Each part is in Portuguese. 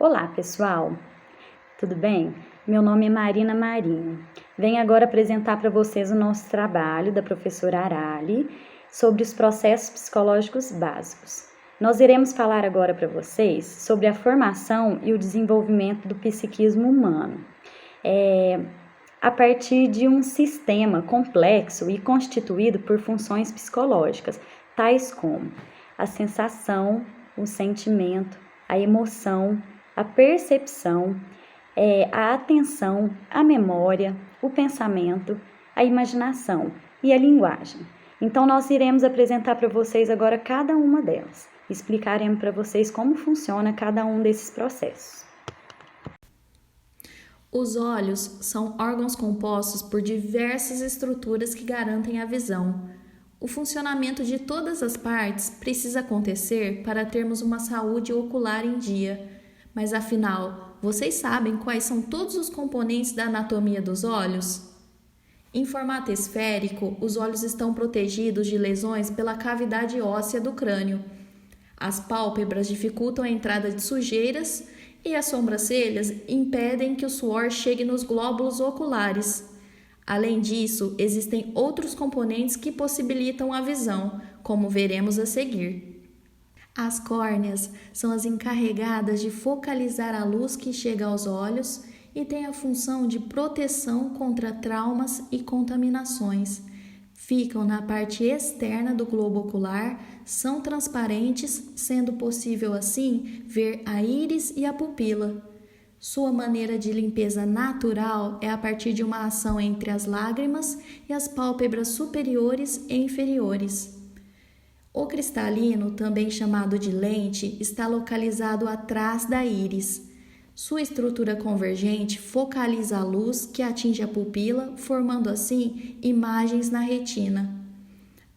Olá, pessoal! Tudo bem? Meu nome é Marina Marinho. Venho agora apresentar para vocês o nosso trabalho da professora Arali sobre os processos psicológicos básicos. Nós iremos falar agora para vocês sobre a formação e o desenvolvimento do psiquismo humano, a partir de um sistema complexo e constituído por funções psicológicas, tais como a sensação, o sentimento, a emoção, a percepção, a atenção, a memória, o pensamento, a imaginação e a linguagem. Então, nós iremos apresentar para vocês agora cada uma delas. Explicaremos para vocês como funciona cada um desses processos. Os olhos são órgãos compostos por diversas estruturas que garantem a visão. O funcionamento de todas as partes precisa acontecer para termos uma saúde ocular em dia. Mas afinal, vocês sabem quais são todos os componentes da anatomia dos olhos? Em formato esférico, os olhos estão protegidos de lesões pela cavidade óssea do crânio. As pálpebras dificultam a entrada de sujeiras e as sobrancelhas impedem que o suor chegue nos glóbulos oculares. Além disso, existem outros componentes que possibilitam a visão, como veremos a seguir. As córneas são as encarregadas de focalizar a luz que chega aos olhos e têm a função de proteção contra traumas e contaminações. Ficam na parte externa do globo ocular, são transparentes, sendo possível assim ver a íris e a pupila. Sua maneira de limpeza natural é a partir de uma ação entre as lágrimas e as pálpebras superiores e inferiores. O cristalino, também chamado de lente, está localizado atrás da íris. Sua estrutura convergente focaliza a luz que atinge a pupila, formando assim imagens na retina.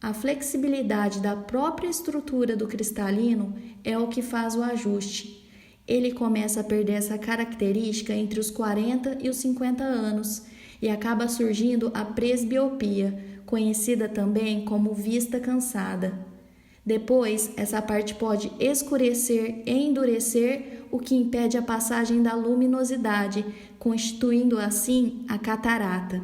A flexibilidade da própria estrutura do cristalino é o que faz o ajuste. Ele começa a perder essa característica entre os 40 e os 50 anos e acaba surgindo a presbiopia, conhecida também como vista cansada. Depois, essa parte pode escurecer e endurecer, o que impede a passagem da luminosidade, constituindo assim a catarata.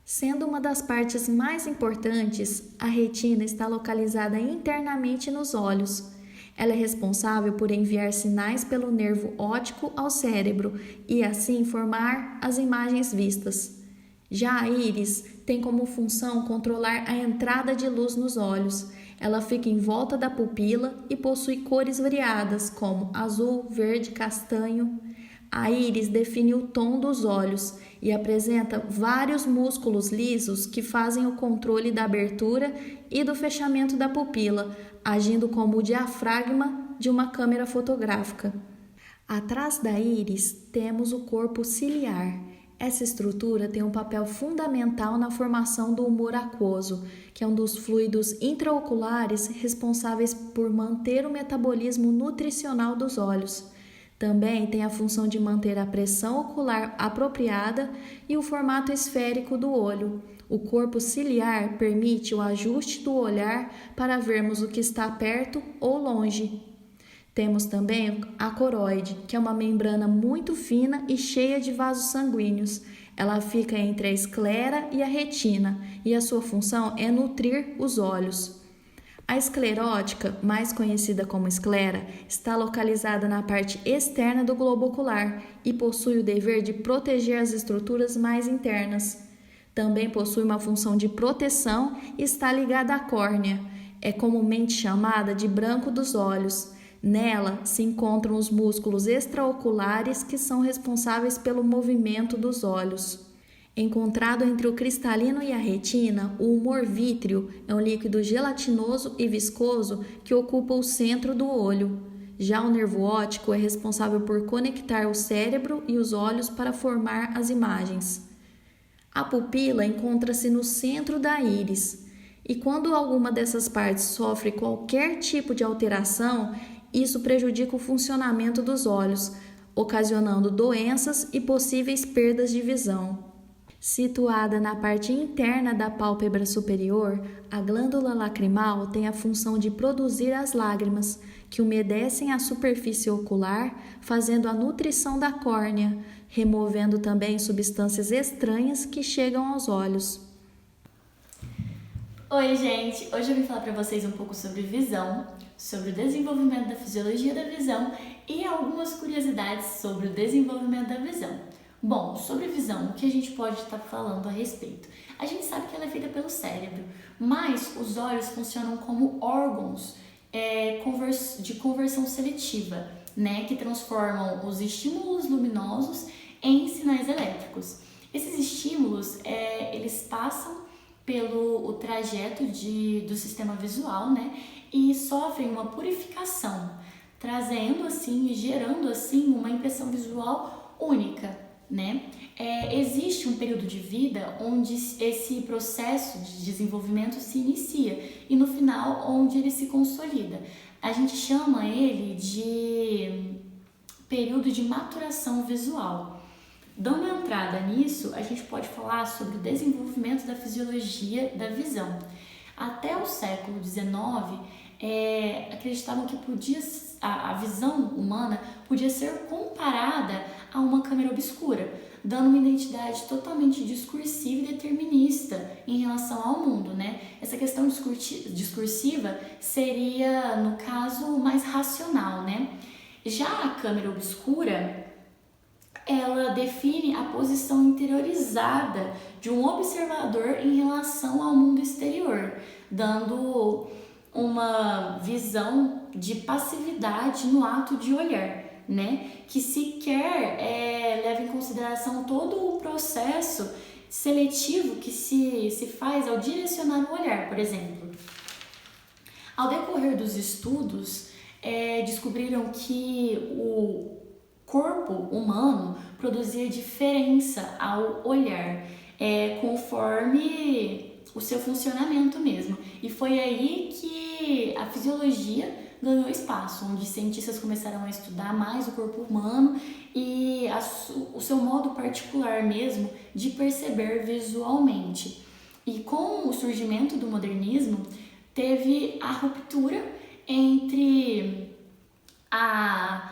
Sendo uma das partes mais importantes, a retina está localizada internamente nos olhos. Ela é responsável por enviar sinais pelo nervo óptico ao cérebro e assim formar as imagens vistas. Já a íris tem como função controlar a entrada de luz nos olhos. Ela fica em volta da pupila e possui cores variadas, como azul, verde, castanho. A íris define o tom dos olhos e apresenta vários músculos lisos que fazem o controle da abertura e do fechamento da pupila, agindo como o diafragma de uma câmera fotográfica. Atrás da íris temos o corpo ciliar. Essa estrutura tem um papel fundamental na formação do humor aquoso, que é um dos fluidos intraoculares responsáveis por manter o metabolismo nutricional dos olhos. Também tem a função de manter a pressão ocular apropriada e o formato esférico do olho. O corpo ciliar permite o ajuste do olhar para vermos o que está perto ou longe. Temos também a coroide, que é uma membrana muito fina e cheia de vasos sanguíneos. Ela fica entre a esclera e a retina e a sua função é nutrir os olhos. A esclerótica, mais conhecida como esclera, está localizada na parte externa do globo ocular e possui o dever de proteger as estruturas mais internas. Também possui uma função de proteção e está ligada à córnea. É comumente chamada de branco dos olhos. Nela se encontram os músculos extraoculares que são responsáveis pelo movimento dos olhos. Encontrado entre o cristalino e a retina, o humor vítreo é um líquido gelatinoso e viscoso que ocupa o centro do olho. Já o nervo óptico é responsável por conectar o cérebro e os olhos para formar as imagens. A pupila encontra-se no centro da íris, e quando alguma dessas partes sofre qualquer tipo de alteração, isso prejudica o funcionamento dos olhos, ocasionando doenças e possíveis perdas de visão. Situada na parte interna da pálpebra superior, a glândula lacrimal tem a função de produzir as lágrimas, que umedecem a superfície ocular, fazendo a nutrição da córnea, removendo também substâncias estranhas que chegam aos olhos. Oi, gente! Hoje eu vim falar para vocês um pouco sobre visão, sobre o desenvolvimento da fisiologia da visão e algumas curiosidades sobre o desenvolvimento da visão. Bom, sobre visão, o que a gente pode estar falando a respeito? A gente sabe que ela é feita pelo cérebro, mas os olhos funcionam como órgãos de conversão seletiva, né, que transformam os estímulos luminosos em sinais elétricos. Esses estímulos, eles passam pelo o trajeto do sistema visual, né, e sofrem uma purificação, trazendo assim e gerando assim uma impressão visual única, né? Existe um período de vida onde esse processo de desenvolvimento se inicia e no final onde ele se consolida. A gente chama ele de período de maturação visual. Dando entrada nisso, a gente pode falar sobre o desenvolvimento da fisiologia da visão. Até o século XIX, acreditavam que a visão humana podia ser comparada a uma câmera obscura, dando uma identidade totalmente discursiva e determinista em relação ao mundo, né? Essa questão discursiva seria, no caso, mais racional, né? Já a câmera obscura, ela define a posição interiorizada de um observador em relação ao mundo exterior, dando uma visão de passividade no ato de olhar, né? Que sequer leva em consideração todo o processo seletivo que se faz ao direcionar o olhar, por exemplo. Ao decorrer dos estudos, descobriram que o corpo humano produzia diferença ao olhar, conforme o seu funcionamento mesmo. E foi aí que a fisiologia ganhou espaço, onde cientistas começaram a estudar mais o corpo humano e o seu modo particular mesmo de perceber visualmente. E com o surgimento do modernismo, teve a ruptura entre a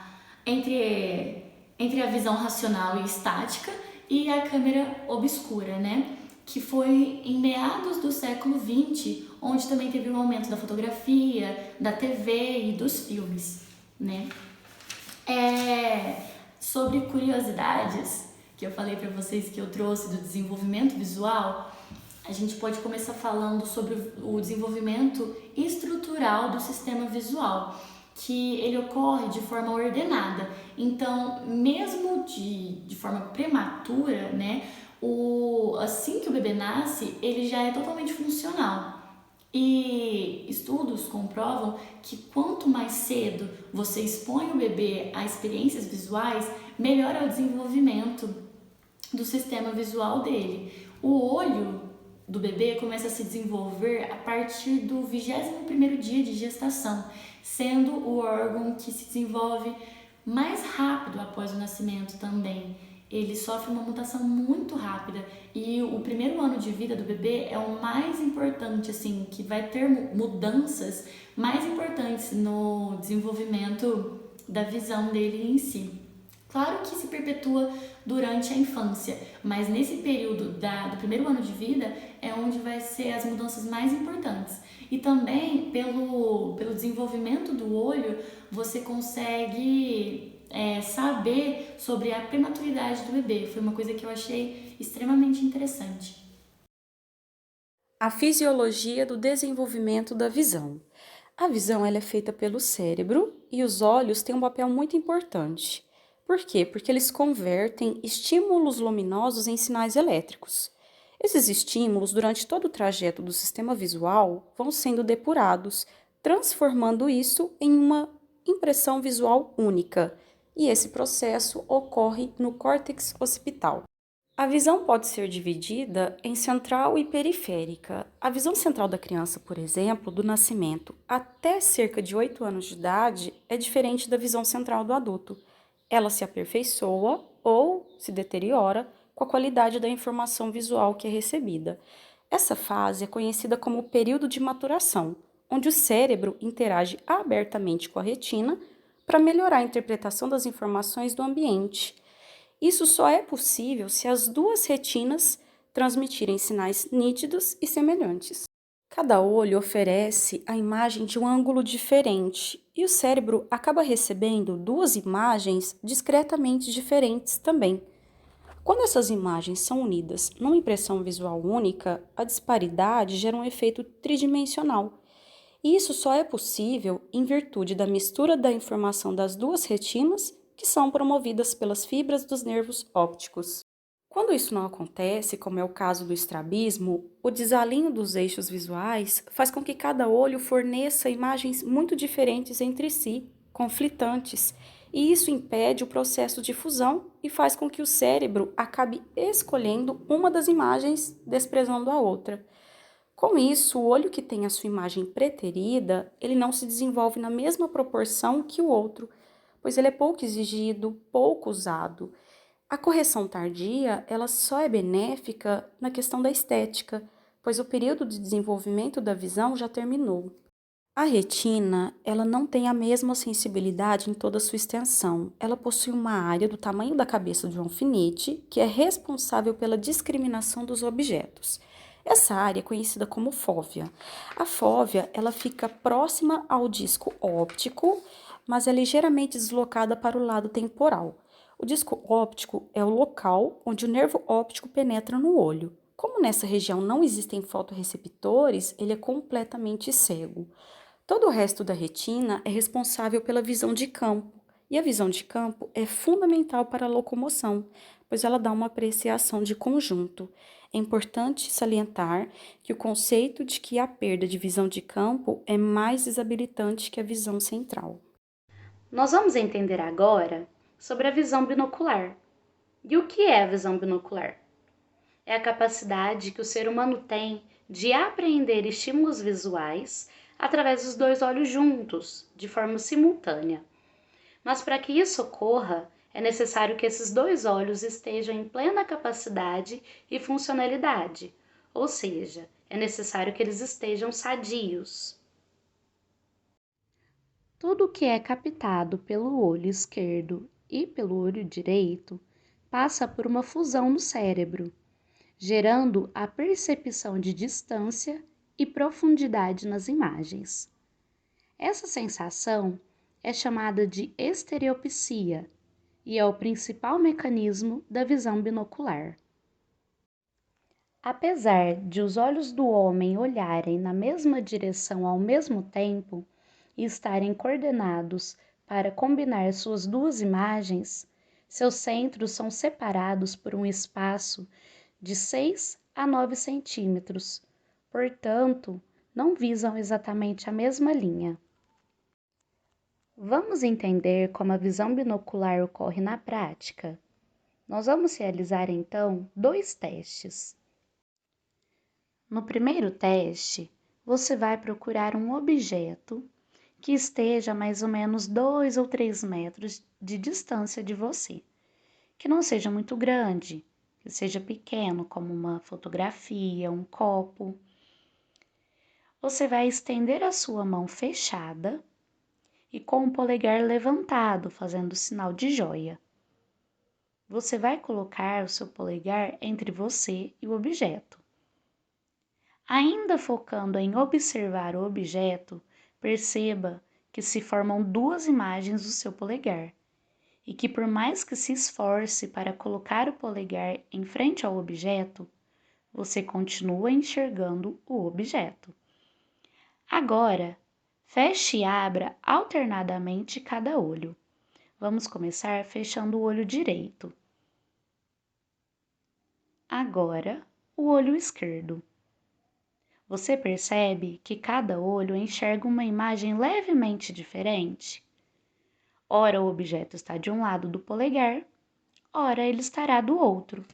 visão racional e estática e a câmera obscura, né? Que foi em meados do século XX, onde também teve o aumento da fotografia, da TV e dos filmes, né? Sobre curiosidades que eu falei para vocês que eu trouxe do desenvolvimento visual, a gente pode começar falando sobre o desenvolvimento estrutural do sistema visual, que ele ocorre de forma ordenada. Então, mesmo de forma prematura, né, assim que o bebê nasce, ele já é totalmente funcional. E estudos comprovam que quanto mais cedo você expõe o bebê a experiências visuais, melhor é o desenvolvimento do sistema visual dele. O olho do bebê começa a se desenvolver a partir do 21º dia de gestação, sendo o órgão que se desenvolve mais rápido após o nascimento também. Ele sofre uma mutação muito rápida e o primeiro ano de vida do bebê é o mais importante, assim, que vai ter mudanças mais importantes no desenvolvimento da visão dele em si. Claro que se perpetua durante a infância, mas nesse período do primeiro ano de vida é onde vai ser as mudanças mais importantes. E também pelo desenvolvimento do olho, você consegue saber sobre a prematuridade do bebê. Foi uma coisa que eu achei extremamente interessante. A fisiologia do desenvolvimento da visão. A visão ela é feita pelo cérebro e os olhos têm um papel muito importante. Por quê? Porque eles convertem estímulos luminosos em sinais elétricos. Esses estímulos, durante todo o trajeto do sistema visual, vão sendo depurados, transformando isso em uma impressão visual única. E esse processo ocorre no córtex occipital. A visão pode ser dividida em central e periférica. A visão central da criança, por exemplo, do nascimento até cerca de 8 anos de idade, é diferente da visão central do adulto. Ela se aperfeiçoa ou se deteriora com a qualidade da informação visual que é recebida. Essa fase é conhecida como o período de maturação, onde o cérebro interage abertamente com a retina para melhorar a interpretação das informações do ambiente. Isso só é possível se as duas retinas transmitirem sinais nítidos e semelhantes. Cada olho oferece a imagem de um ângulo diferente e o cérebro acaba recebendo duas imagens discretamente diferentes também. Quando essas imagens são unidas numa impressão visual única, a disparidade gera um efeito tridimensional. E isso só é possível em virtude da mistura da informação das duas retinas, que são promovidas pelas fibras dos nervos ópticos. Quando isso não acontece, como é o caso do estrabismo, o desalinho dos eixos visuais faz com que cada olho forneça imagens muito diferentes entre si, conflitantes, e isso impede o processo de fusão e faz com que o cérebro acabe escolhendo uma das imagens, desprezando a outra. Com isso, o olho que tem a sua imagem preterida, ele não se desenvolve na mesma proporção que o outro, pois ele é pouco exigido, pouco usado. A correção tardia, ela só é benéfica na questão da estética, pois o período de desenvolvimento da visão já terminou. A retina, ela não tem a mesma sensibilidade em toda a sua extensão. Ela possui uma área do tamanho da cabeça de um alfinete, que é responsável pela discriminação dos objetos. Essa área é conhecida como fóvea. A fóvea, ela fica próxima ao disco óptico, mas é ligeiramente deslocada para o lado temporal. O disco óptico é o local onde o nervo óptico penetra no olho. Como nessa região não existem fotorreceptores, ele é completamente cego. Todo o resto da retina é responsável pela visão de campo, e a visão de campo é fundamental para a locomoção, pois ela dá uma apreciação de conjunto. É importante salientar que o conceito de que a perda de visão de campo é mais desabilitante que a visão central. Nós vamos entender agora sobre a visão binocular. E o que é a visão binocular? É a capacidade que o ser humano tem de apreender estímulos visuais através dos dois olhos juntos, de forma simultânea. Mas para que isso ocorra, é necessário que esses dois olhos estejam em plena capacidade e funcionalidade, ou seja, é necessário que eles estejam sadios. Tudo que é captado pelo olho esquerdo e pelo olho direito passa por uma fusão no cérebro, gerando a percepção de distância e profundidade nas imagens. Essa sensação é chamada de estereopsia e é o principal mecanismo da visão binocular. Apesar de os olhos do homem olharem na mesma direção ao mesmo tempo e estarem coordenados para combinar suas duas imagens, seus centros são separados por um espaço de 6 a 9 centímetros, portanto, não visam exatamente a mesma linha. Vamos entender como a visão binocular ocorre na prática? Nós vamos realizar então 2 testes. No primeiro teste, você vai procurar um objeto que esteja a mais ou menos 2 ou 3 metros de distância de você, que não seja muito grande, que seja pequeno, como uma fotografia, um copo. Você vai estender a sua mão fechada e com o polegar levantado, fazendo sinal de joia. Você vai colocar o seu polegar entre você e o objeto. Ainda focando em observar o objeto, perceba que se formam duas imagens do seu polegar e que, por mais que se esforce para colocar o polegar em frente ao objeto, você continua enxergando o objeto. Agora, feche e abra alternadamente cada olho. Vamos começar fechando o olho direito. Agora, o olho esquerdo. Você percebe que cada olho enxerga uma imagem levemente diferente? Ora o objeto está de um lado do polegar, ora ele estará do outro.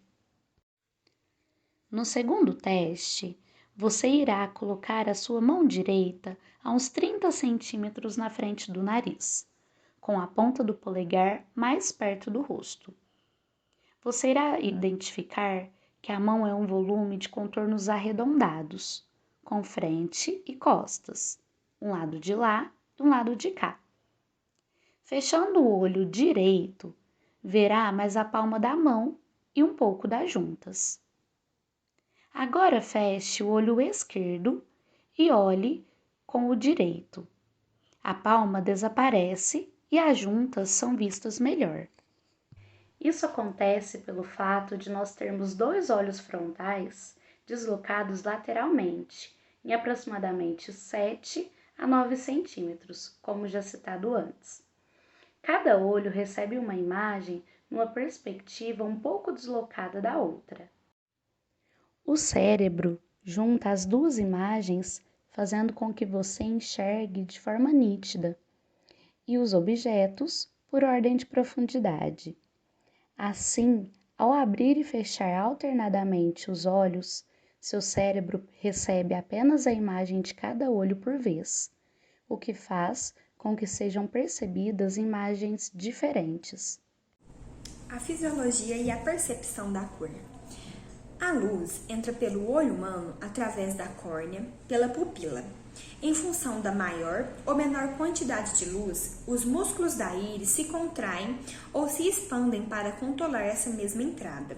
No segundo teste, você irá colocar a sua mão direita a uns 30 centímetros na frente do nariz, com a ponta do polegar mais perto do rosto. Você irá identificar que a mão é um volume de contornos arredondados, com frente e costas, um lado de lá e um lado de cá. Fechando o olho direito, verá mais a palma da mão e um pouco das juntas. Agora feche o olho esquerdo e olhe com o direito. A palma desaparece e as juntas são vistas melhor. Isso acontece pelo fato de nós termos dois olhos frontais deslocados lateralmente, em aproximadamente 7 a 9 centímetros, como já citado antes. Cada olho recebe uma imagem numa perspectiva um pouco deslocada da outra. O cérebro junta as duas imagens, fazendo com que você enxergue de forma nítida, e os objetos por ordem de profundidade. Assim, ao abrir e fechar alternadamente os olhos, seu cérebro recebe apenas a imagem de cada olho por vez, o que faz com que sejam percebidas imagens diferentes. A fisiologia e a percepção da cor. A luz entra pelo olho humano através da córnea, pela pupila. Em função da maior ou menor quantidade de luz, os músculos da íris se contraem ou se expandem para controlar essa mesma entrada.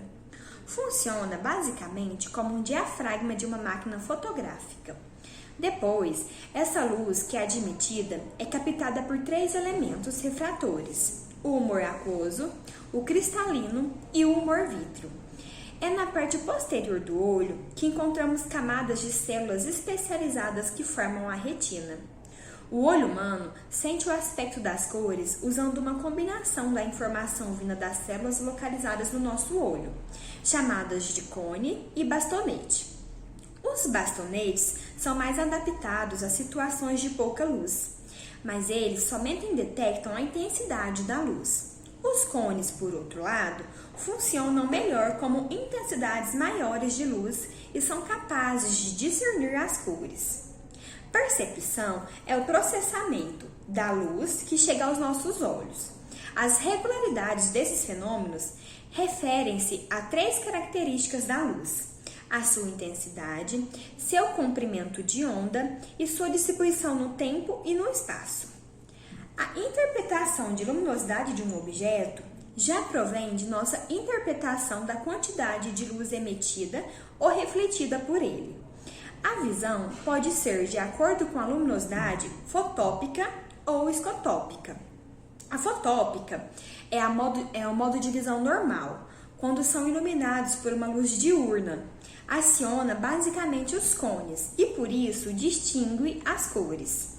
Funciona basicamente como um diafragma de uma máquina fotográfica. Depois, essa luz que é admitida é captada por 3 elementos refratores: o humor aquoso, o cristalino e o humor vítreo. É na parte posterior do olho que encontramos camadas de células especializadas que formam a retina. O olho humano sente o aspecto das cores usando uma combinação da informação vinda das células localizadas no nosso olho, chamadas de cone e bastonete. Os bastonetes são mais adaptados a situações de pouca luz, mas eles somente detectam a intensidade da luz. Os cones, por outro lado, funcionam melhor como intensidades maiores de luz e são capazes de discernir as cores. Percepção é o processamento da luz que chega aos nossos olhos. As regularidades desses fenômenos referem-se a 3 características da luz: a sua intensidade, seu comprimento de onda e sua distribuição no tempo e no espaço. A interpretação de luminosidade de um objeto já provém de nossa interpretação da quantidade de luz emitida ou refletida por ele. A visão pode ser de acordo com a luminosidade fotópica ou escotópica. A fotópica é o modo de visão normal, quando são iluminados por uma luz diurna. Aciona basicamente os cones e, por isso, distingue as cores.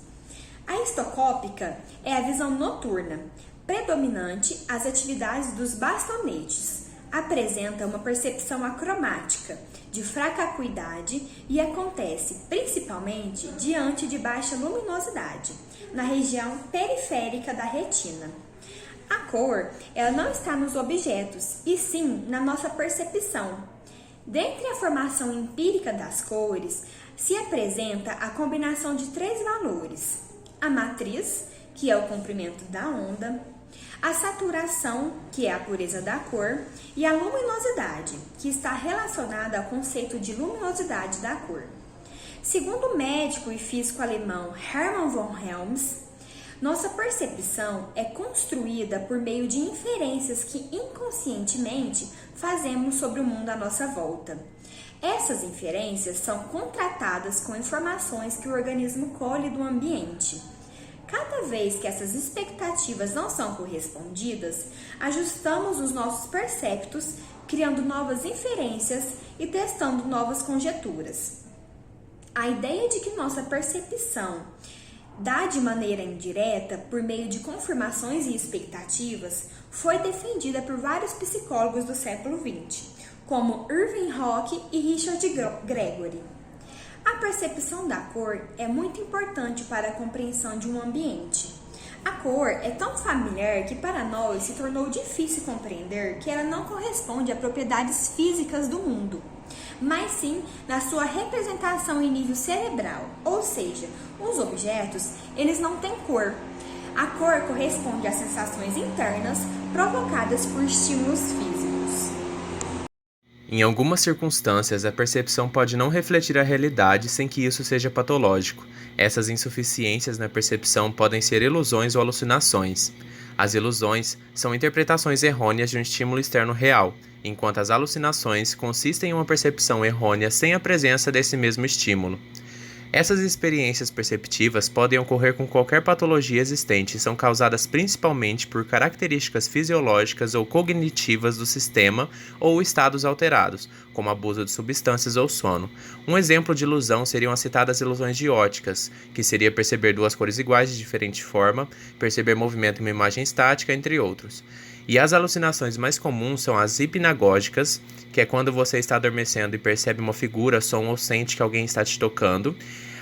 A estocópica é a visão noturna, predominante as atividades dos bastonetes. Apresenta uma percepção acromática, de fraca acuidade e acontece principalmente diante de baixa luminosidade, na região periférica da retina. A cor, ela não está nos objetos, e sim na nossa percepção. Dentre a formação empírica das cores, se apresenta a combinação de 3 valores: a matriz, que é o comprimento da onda, a saturação, que é a pureza da cor, e a luminosidade, que está relacionada ao conceito de luminosidade da cor. Segundo o médico e físico alemão Hermann von Helmholtz, nossa percepção é construída por meio de inferências que inconscientemente fazemos sobre o mundo à nossa volta. Essas inferências são contratadas com informações que o organismo colhe do ambiente. Cada vez que essas expectativas não são correspondidas, ajustamos os nossos perceptos, criando novas inferências e testando novas conjecturas. A ideia de que nossa percepção dá de maneira indireta por meio de confirmações e expectativas foi defendida por vários psicólogos do século XX, como Irving Hoque e Richard Gregory. A percepção da cor é muito importante para a compreensão de um ambiente. A cor é tão familiar que para nós se tornou difícil compreender que ela não corresponde a propriedades físicas do mundo, mas sim na sua representação em nível cerebral, ou seja, os objetos, eles não têm cor. A cor corresponde às sensações internas provocadas por estímulos físicos. Em algumas circunstâncias, a percepção pode não refletir a realidade sem que isso seja patológico. Essas insuficiências na percepção podem ser ilusões ou alucinações. As ilusões são interpretações errôneas de um estímulo externo real, enquanto as alucinações consistem em uma percepção errônea sem a presença desse mesmo estímulo. Essas experiências perceptivas podem ocorrer com qualquer patologia existente e são causadas principalmente por características fisiológicas ou cognitivas do sistema ou estados alterados, como abuso de substâncias ou sono. Um exemplo de ilusão seriam as citadas ilusões de óticas, que seria perceber duas cores iguais de diferente forma, perceber movimento em uma imagem estática, entre outros. E as alucinações mais comuns são as hipnagógicas, que é quando você está adormecendo e percebe uma figura, som ou sente que alguém está te tocando.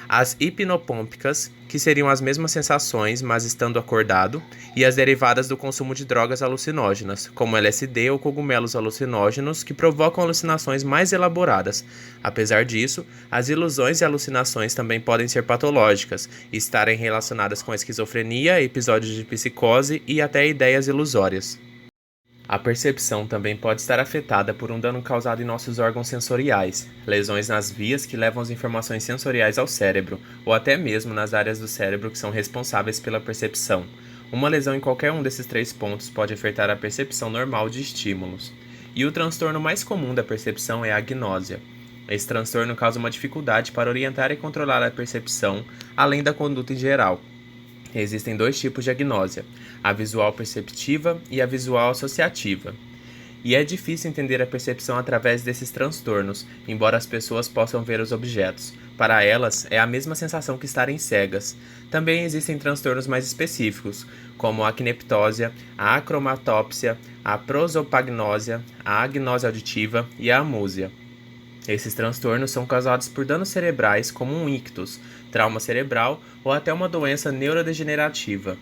As hipnopômpicas, que seriam as mesmas sensações, mas estando acordado. E as derivadas do consumo de drogas alucinógenas, como LSD ou cogumelos alucinógenos, que provocam alucinações mais elaboradas. Apesar disso, as ilusões e alucinações também podem ser patológicas e estarem relacionadas com esquizofrenia, episódios de psicose e até ideias ilusórias. A percepção também pode estar afetada por um dano causado em nossos órgãos sensoriais, lesões nas vias que levam as informações sensoriais ao cérebro, ou até mesmo nas áreas do cérebro que são responsáveis pela percepção. Uma lesão em qualquer um desses 3 pontos pode afetar a percepção normal de estímulos. E o transtorno mais comum da percepção é a agnósia. Esse transtorno causa uma dificuldade para orientar e controlar a percepção, além da conduta em geral. Existem 2 tipos de agnósia, a visual perceptiva e a visual associativa. E é difícil entender a percepção através desses transtornos, embora as pessoas possam ver os objetos. Para elas, é a mesma sensação que estarem cegas. Também existem transtornos mais específicos, como a acneptósia, a acromatópsia, a prosopagnósia, a agnósia auditiva e a amúsia. Esses transtornos são causados por danos cerebrais como um ictus, trauma cerebral ou até uma doença neurodegenerativa.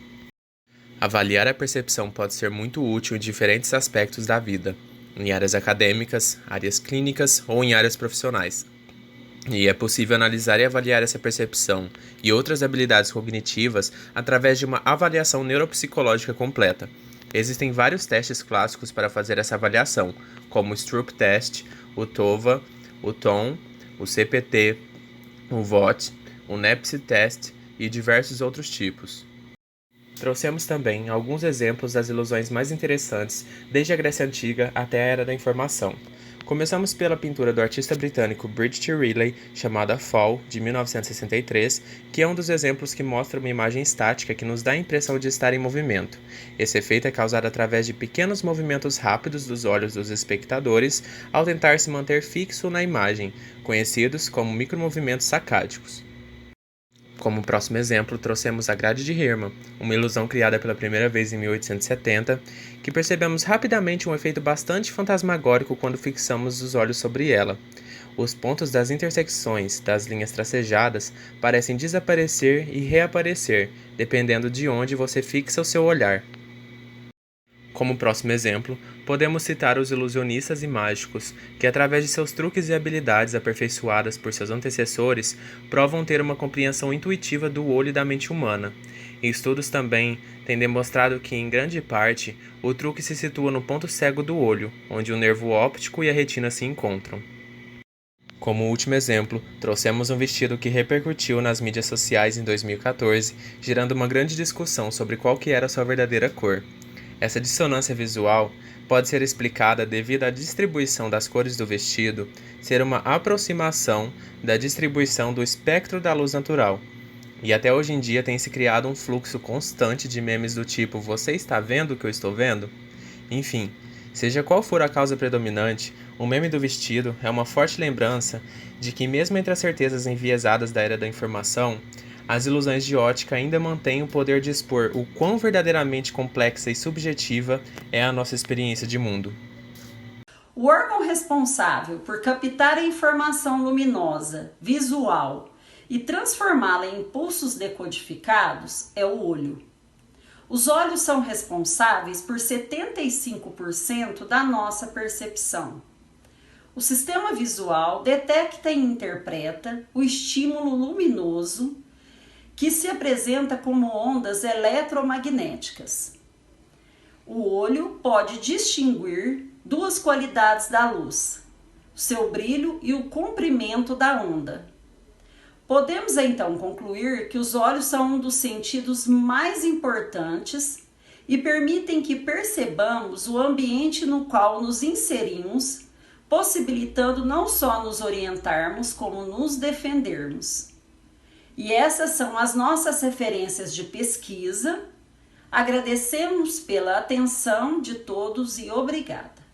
Avaliar a percepção pode ser muito útil em diferentes aspectos da vida, em áreas acadêmicas, áreas clínicas ou em áreas profissionais. E é possível analisar e avaliar essa percepção e outras habilidades cognitivas através de uma avaliação neuropsicológica completa. Existem vários testes clássicos para fazer essa avaliação, como o Stroop Test, o TOVA, o TOM, o CPT, o VOT, o NEPSI Test e diversos outros tipos. Trouxemos também alguns exemplos das ilusões mais interessantes desde a Grécia Antiga até a Era da Informação. Começamos pela pintura do artista britânico Bridget Riley, chamada Fall, de 1963, que é um dos exemplos que mostra uma imagem estática que nos dá a impressão de estar em movimento. Esse efeito é causado através de pequenos movimentos rápidos dos olhos dos espectadores ao tentar se manter fixo na imagem, conhecidos como micromovimentos sacádicos. Como próximo exemplo, trouxemos a grade de Hermann, uma ilusão criada pela primeira vez em 1870, que percebemos rapidamente um efeito bastante fantasmagórico quando fixamos os olhos sobre ela. Os pontos das intersecções das linhas tracejadas parecem desaparecer e reaparecer, dependendo de onde você fixa o seu olhar. Como próximo exemplo, podemos citar os ilusionistas e mágicos, que através de seus truques e habilidades aperfeiçoadas por seus antecessores, provam ter uma compreensão intuitiva do olho e da mente humana. E estudos também têm demonstrado que, em grande parte, o truque se situa no ponto cego do olho, onde o nervo óptico e a retina se encontram. Como último exemplo, trouxemos um vestido que repercutiu nas mídias sociais em 2014, gerando uma grande discussão sobre qual que era sua verdadeira cor. Essa dissonância visual pode ser explicada devido à distribuição das cores do vestido ser uma aproximação da distribuição do espectro da luz natural. E até hoje em dia tem se criado um fluxo constante de memes do tipo "Você está vendo o que eu estou vendo?". Enfim, seja qual for a causa predominante, o meme do vestido é uma forte lembrança de que mesmo entre as certezas enviesadas da era da informação, as ilusões de ótica ainda mantêm o poder de expor o quão verdadeiramente complexa e subjetiva é a nossa experiência de mundo. O órgão responsável por captar a informação luminosa, visual e transformá-la em impulsos decodificados é o olho. Os olhos são responsáveis por 75% da nossa percepção. O sistema visual detecta e interpreta o estímulo luminoso que se apresenta como ondas eletromagnéticas. O olho pode distinguir duas qualidades da luz: seu brilho e o comprimento da onda. Podemos então concluir que os olhos são um dos sentidos mais importantes e permitem que percebamos o ambiente no qual nos inserimos, possibilitando não só nos orientarmos, como nos defendermos. E essas são as nossas referências de pesquisa. Agradecemos pela atenção de todos e obrigada.